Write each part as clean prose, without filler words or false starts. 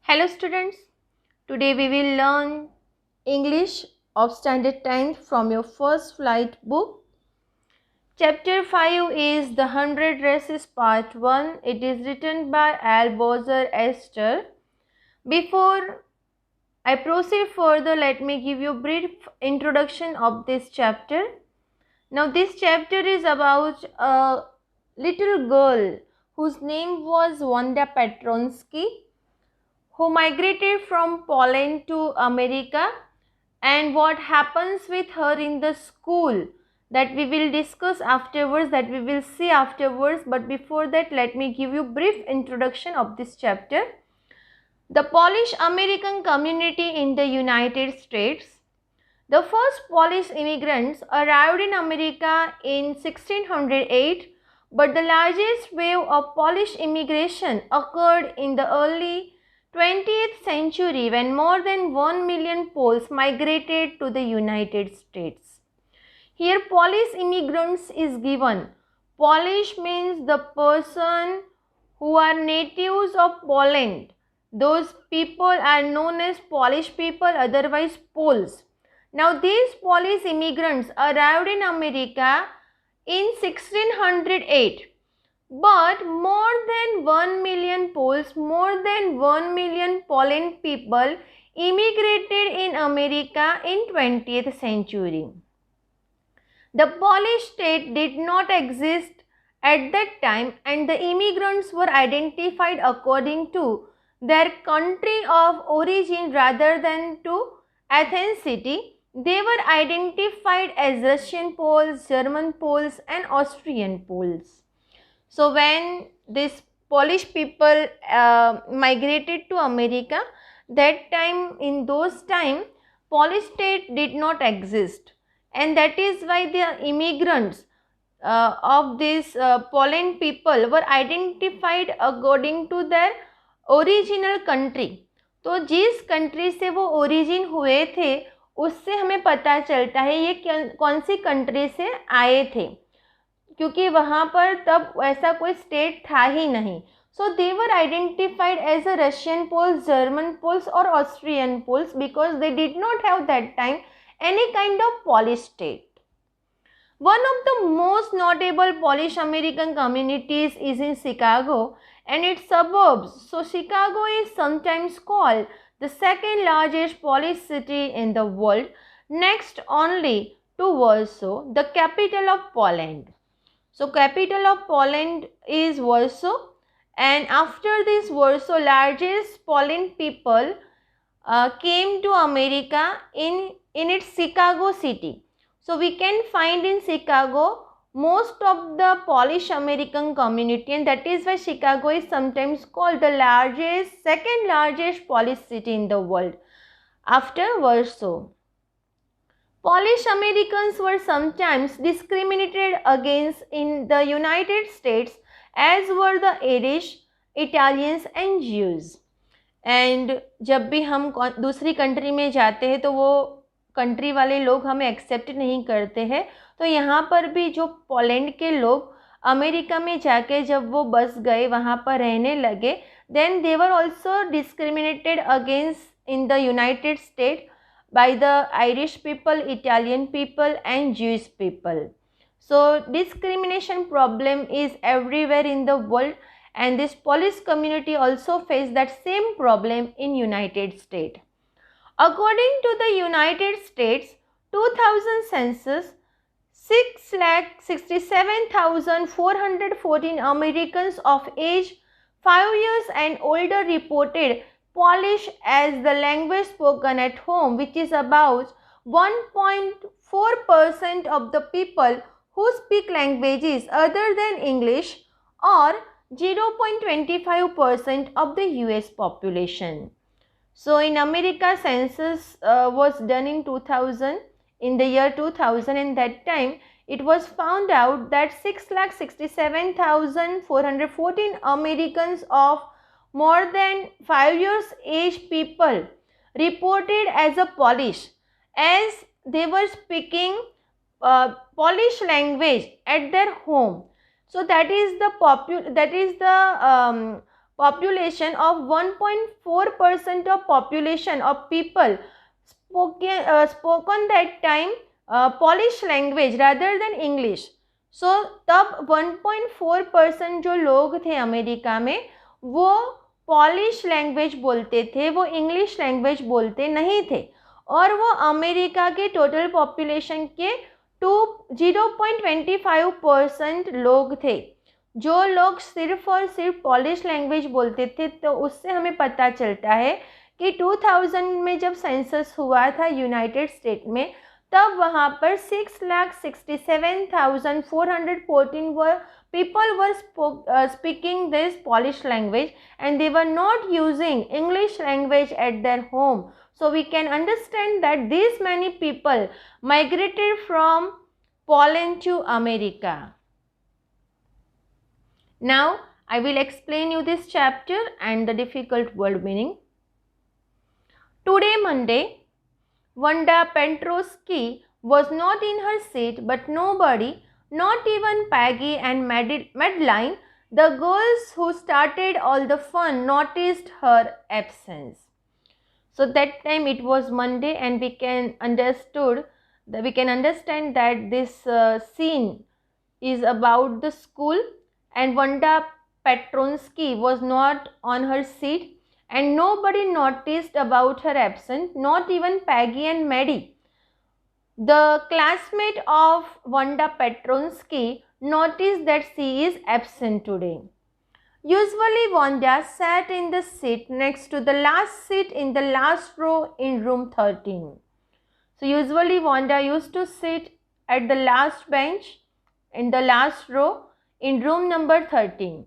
Hello students, today we will learn English of Standard 10th from your first flight book. Chapter 5 is The 100 Races Part 1. It is written by Albozer Esther. Before I proceed further, let me give you a brief introduction of this chapter. Now this chapter is about a little girl whose name was Wanda Petronsky, who migrated from Poland to America, and what happens with her in the school that we will discuss afterwards, that we will see afterwards. But before that, let me give you brief introduction of this chapter. The Polish American community in the United States. The first Polish immigrants arrived in America in 1608, but the largest wave of Polish immigration occurred in the early 20th century when more than 1 million Poles migrated to the United States. Here Polish immigrants is given. Polish means the person who are natives of Poland. Those people are known as Polish people, otherwise Poles. Now these Polish immigrants arrived in America in 1608. But more than 1 million Poles, more than 1 million Poland people immigrated in America in 20th century. The Polish state did not exist at that time, and the immigrants were identified according to their country of origin rather than to ethnicity. They were identified as Russian Poles, German Poles and Austrian Poles. So when these Polish people migrated to America, that time, in those time, Polish state did not exist, and that is why the immigrants of these Poland people were identified according to their original country. तो जिस country से वो origin हुए थे उससे हमें पता चलता है ये कौन सी कंट्री से आए थे, क्योंकि वहाँ पर तब ऐसा कोई स्टेट था ही नहीं. So they were identified as a Russian Poles, German Poles और Austrian Poles because they did not have that time any kind of Polish state. One of the most notable Polish American communities is in Chicago and its suburbs. So Chicago is sometimes called the second largest Polish city in the world, next only to Warsaw, the capital of Poland. So capital of Poland is Warsaw, and after this Warsaw, largest Poland people came to America in its Chicago city. So we can find in Chicago most of the Polish American community, and that is why Chicago is sometimes called the second largest Polish city in the world after Warsaw. Polish Americans were sometimes discriminated against in the United States, as were the Irish, Italians and Jews. And जब भी हम दूसरी country में जाते हैं तो वो country वाले लोग हमें एक्सेप्ट नहीं करते हैं. तो यहाँ पर भी जो पोलैंड के लोग अमेरिका में जाके जब वो बस गए, वहाँ पर रहने लगे, then they were also discriminated against in the United State by the Irish people, Italian people and Jewish people. So discrimination problem is everywhere in the world, and this Polish community also faced that same problem in United States. According to the United States 2000 census, 6,67,414 Americans of age 5 years and older reported Polish as the language spoken at home, which is about 1.4% of the people who speak languages other than English, or 0.25% of the US population. So in America, census was done in 2000, in the year 2000, and that time it was found out that 6,67,414 Americans of more than 5 years age people reported as a Polish, as they were speaking Polish language at their home. So that is the population of 1.4% of population of people spoken that time Polish language rather than English. So तब 1.4% जो लोग थे America में वो polish language बोलते थे, वो English language बोलते नहीं थे, और वो अमेरिका के टोटल पॉपुलेशन के 0.25% लोग थे जो लोग सिर्फ और सिर्फ पॉलिश लैंग्वेज बोलते थे। तो उससे हमें पता चलता है कि 2000 में जब सेंसस हुआ था यूनाइटेड स्टेट में, तब वहाँ पर 6,67,414 people were speaking this Polish language, and they were not using English language at their home. So we can understand that these many people migrated from Poland to America. Now I will explain you this chapter and the difficult word meaning. Today, Monday, Wanda Petronsky was not in her seat, but nobody, not even Peggy and Madeline, the girls who started all the fun, noticed her absence. So that time it was Monday, and we can understand that this scene is about the school, and Wanda Petronsky was not on her seat, and nobody noticed about her absence, not even Peggy and Maddie. The classmate of Wanda Petronsky noticed that she is absent today. Usually Wanda sat in the seat next to the last seat in the last row in room 13. So usually Wanda used to sit at the last bench in the last row in room number 13.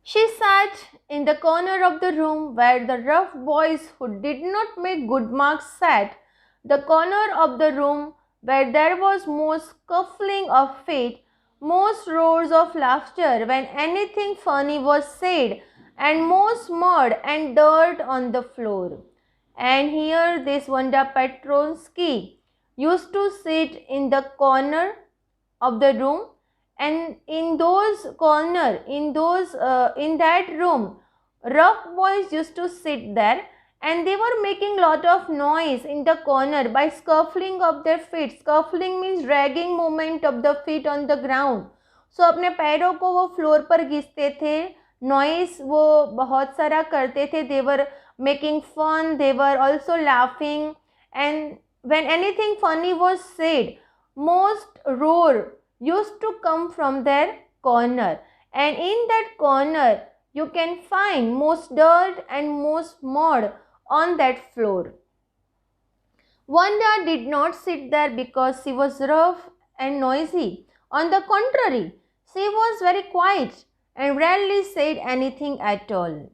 She sat in the corner of the room where the rough boys who did not make good marks sat, the corner of the room where there was most scuffling of feet, most roars of laughter when anything funny was said, and most mud and dirt on the floor. And here this Wanda Petronsky used to sit in the corner of the room, and in that room, rough boys used to sit there, and they were making lot of noise in the corner by scuffling of their feet. Scuffling means dragging movement of the feet on the ground. So अपने पैरों को वो floor पर घिसते थे, noise वो बहुत सारा करते थे. They were making fun, they were also laughing, and when anything funny was said, most roar used to come from their corner, and in that corner you can find most dirt and most mud on that floor. Wanda did not sit there because she was rough and noisy. On the contrary, she was very quiet and rarely said anything at all.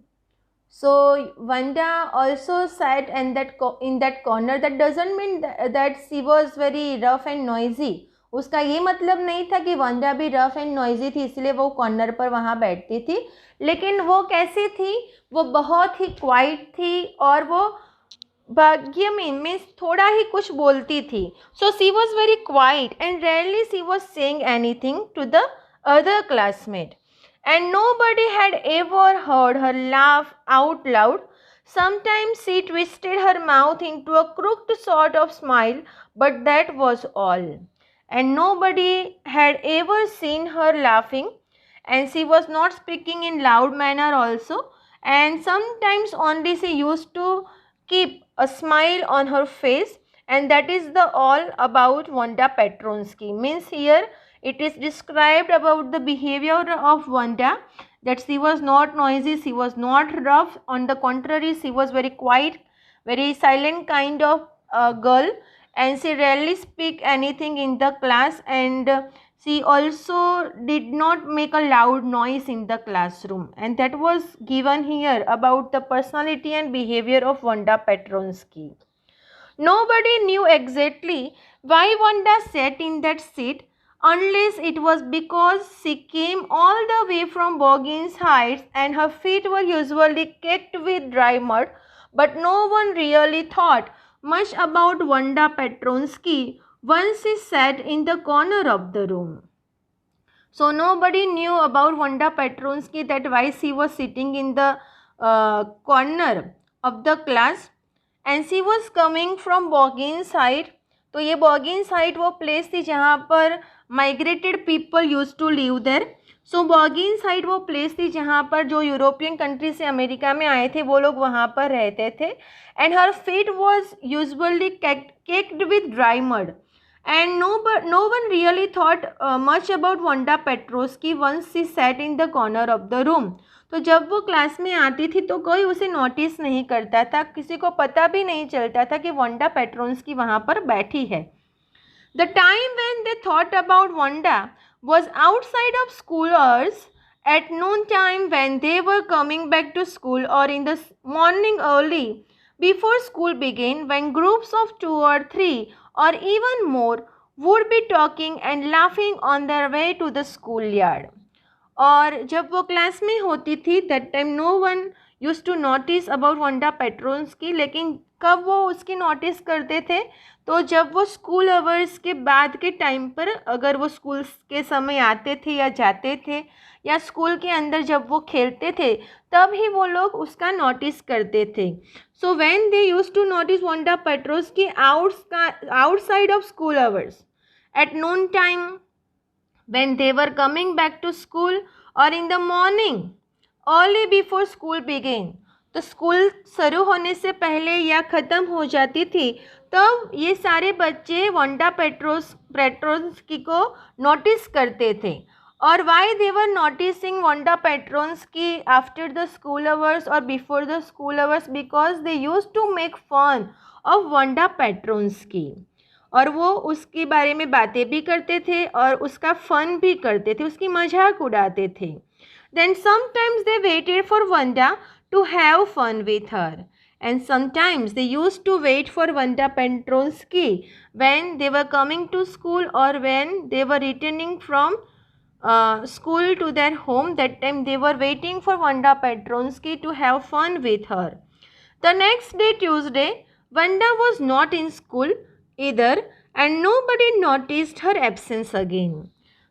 So Wanda also sat in that corner. That doesn't mean that she was very rough and noisy. उसका ये मतलब नहीं था कि वंडा भी rough and noisy थी इसलिए वो कॉर्नर पर वहाँ बैठती थी, लेकिन वो कैसी थी, वो बहुत ही क्वाइट थी और वो भाग्य में थोड़ा ही कुछ बोलती थी. So she was very quiet and rarely she was saying anything to the other classmate, and nobody had ever heard her laugh out loud. Sometimes she twisted her mouth into a crooked sort of smile, but that was all. And nobody had ever seen her laughing, and she was not speaking in loud manner also, and sometimes only she used to keep a smile on her face, and that is the all about Wanda Petronsky. Means here it is described about the behavior of Wanda, that she was not noisy, she was not rough, on the contrary she was very quiet, very silent kind of girl, and she rarely speak anything in the class, and she also did not make a loud noise in the classroom. And that was given here about the personality and behavior of Wanda Petronsky. Nobody knew exactly why Wanda sat in that seat, unless it was because she came all the way from Boggins Heights and her feet were usually caked with dry mud. But no one really thought much about Wanda Petronsky once she sat in the corner of the room. So nobody knew about Wanda Petronsky, that why she was sitting in the corner of the class and she was coming from Boggin side. तो ये बॉगिन side वो place थी जहाँ पर migrated people used to live there. So Boggins side वो place थी जहाँ पर जो यूरोपियन कंट्री से अमेरिका में आए थे वो लोग वहाँ पर रहते थे. And her feet was usually caked with dry mud. And no one really thought much about Wanda Petrosky once she sat in the corner of the room. तो जब वो क्लास में आती थी तो कोई उसे नोटिस नहीं करता था, किसी को पता भी नहीं चलता था कि वंडा पेट्रोन्स्की वहाँ पर बैठी है. The time when they thought about Wanda was outside of school hours, at noon time when they were coming back to school, or in the morning early before school began, when groups of 2 or 3 or even more would be talking and laughing on their way to the schoolyard. और जब वो class में होती थी that time no one used to notice about Wanda Petronski. लेकिन कब वो उसकी नोटिस करते थे तो जब वो स्कूल आवर्स के बाद के टाइम पर, अगर वो स्कूल के समय आते थे या जाते थे या स्कूल के अंदर जब वो खेलते थे तब ही वो लोग उसका नोटिस करते थे. So when they used to notice Wanda Petronski outside of school hours at noon time, when they were coming back to school, or in the morning early before school began. तो school शुरू होने से पहले या ख़त्म हो जाती थी तब ये सारे बच्चे वंडा पेट्रोन्स्की को नोटिस करते थे. और why they were noticing Wanda Petronski after the school hours और before the school hours, because they used to make fun of Wanda Petronski. और वो उसके बारे में बातें भी करते थे और उसका फ़न भी करते थे, उसकी मजाक उड़ाते थे. Then sometimes they waited for Wanda to have fun with her, and sometimes they used to wait for Wanda Petronski when they were coming to school और when they were returning from school to their home. That time they were waiting for Wanda Petronsky to have fun with her. The next day, Tuesday, Wanda was not in school either and nobody noticed her absence again.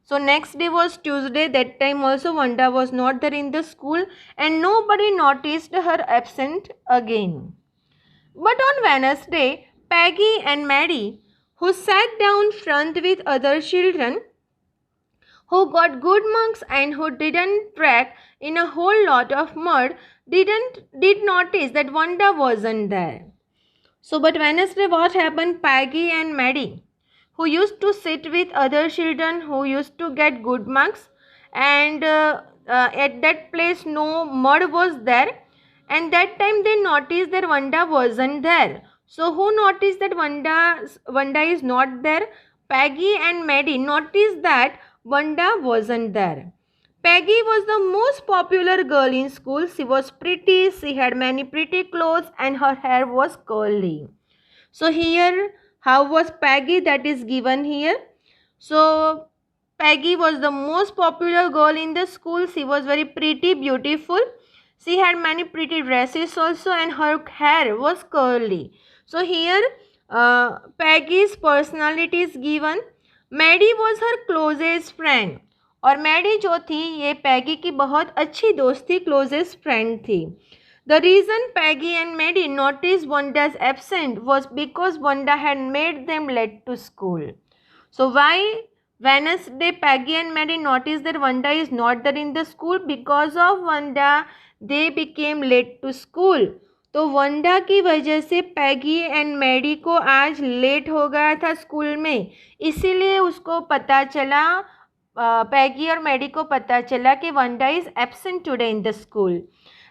So next day was Tuesday. That time also Wanda was not there in the school and nobody noticed her absent again. But on Wednesday, Peggy and Maddie, who sat down front with other children, who got good marks and who didn't track in a whole lot of mud, did notice that Wanda wasn't there. So but Wednesday what happened? Peggy and Maddie, who used to sit with other children who used to get good marks, and at that place no mud was there, and that time they noticed that Wanda wasn't there. So who noticed that Wanda is not there? Peggy and Maddie noticed that Wanda wasn't there. Peggy was the most popular girl in school. She was pretty, she had many pretty clothes and her hair was curly. So here, how was Peggy? That is given here. So Peggy was the most popular girl in the school. She was very pretty, beautiful. She had many pretty dresses also and her hair was curly. So here Peggy's personality is given. Maddie was her closest friend. और Maddie जो थी ये Peggy की बहुत अच्छी दोस्त थी, closest friend थी. The reason Peggy and Maddie notice Wanda's absent was because Wanda had made them late to school. So why Wednesday Peggy and Maddie noticed that Wanda is not there in the school? Because of Wanda they became late to school. तो वंडा की वजह से पैगी and Maddie को आज late हो गया था school में, इसीलिए उसको पता चला, पैगी और मैडी को पता चला कि Wanda is absent today in the school.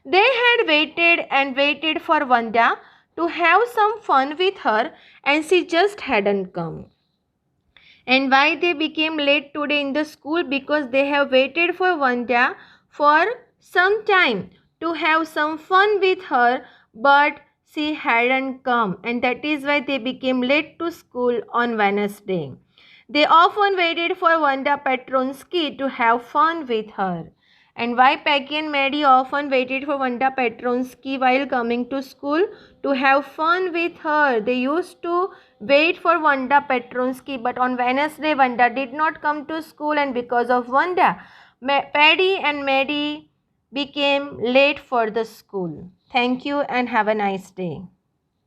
They had waited and waited for Wanda to have some fun with her and she just hadn't come. And why they became late today in the school? Because they have waited for Wanda for some time to have some fun with her, but she hadn't come, and that is why they became late to school on Wednesday. They often waited for Wanda Petronsky to have fun with her, And why Peggy and Maddie often waited for Wanda Petronsky while coming to school? To have fun with her. They used to wait for Wanda Petronsky, but on Wednesday, Wanda did not come to school, and because of Wanda, Paddy and Maddie became late for the school. Thank you and have a nice day.